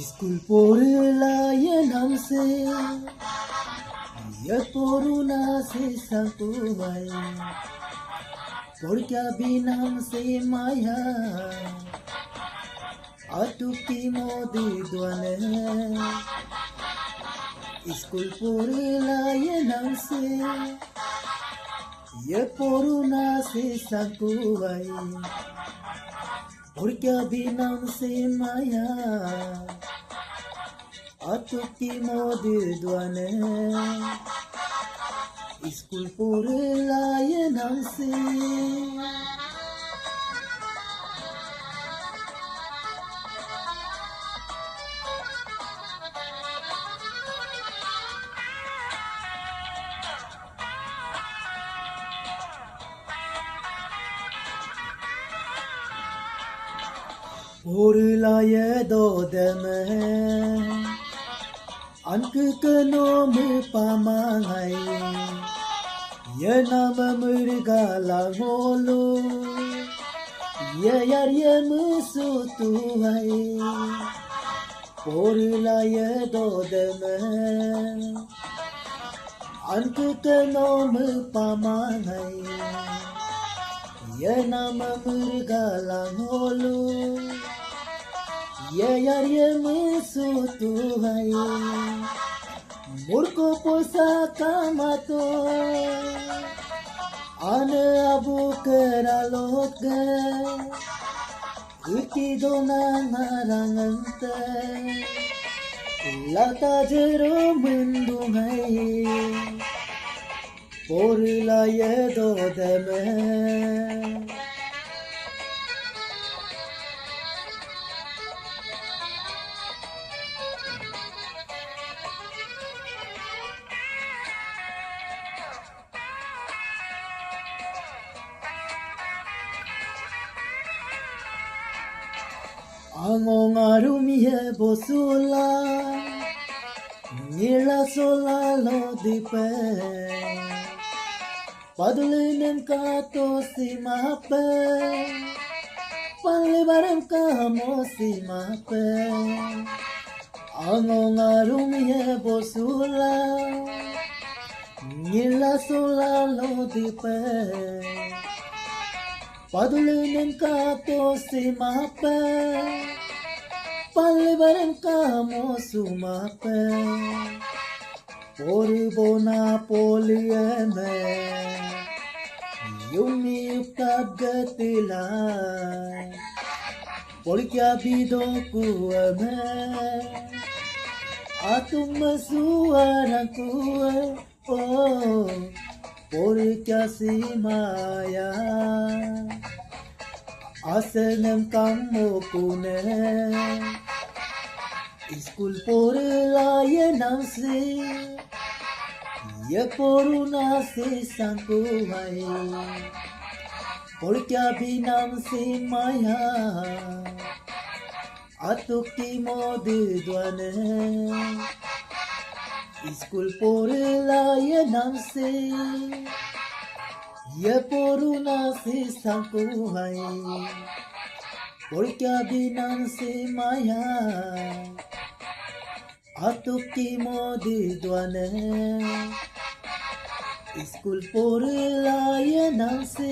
school पोरलायन हमसे ये कोरोना से सकुवाई por क्या बिनाम से माया अतुकी मोदी द्वाने स्कूल पोरलायन हमसे ये कोरोना से सकुवाई por क्या बिनाम से माया अतुकी मोदी द्वाने स्कूल पोरलायन हमसे पोरलाय दो दम अंक कनो में पामांगाई ये नाम मृगाला बोलो ये यार ये मुसु तू है पोरलाय दो दम अंक कनो में पामांगाई ये नाम मृगाला बोलो ये यार ये मुसु तू है मुर्को पोसा कामातो आन अबू करा लोग इकी दोना नारंगंत लता जरो मुंदु है पोरलाय दो दम Angong arumie bosula Nila sola lo dipe Padulinem kato si mape Palibarem kamo si mape Angong arumie bosula Nila sola lo dipe Padulinem kato si mape Palibarem kamo sumape Poribona polieme Yumi upkagatila Por क्या bido kuame Atum suara kue Oh Por क्या simaya Asenam kamu kune school पोरलायन हमसे ये corona से संकुवाई और क्या बिनाम से माया अतुकी Modi द्वाने school पोरलायन हमसे ये कोरोना से संकुवाई और क्या बिनाम से माया अतुकी मोदी द्वाने स्कूल पोरलायन हमसे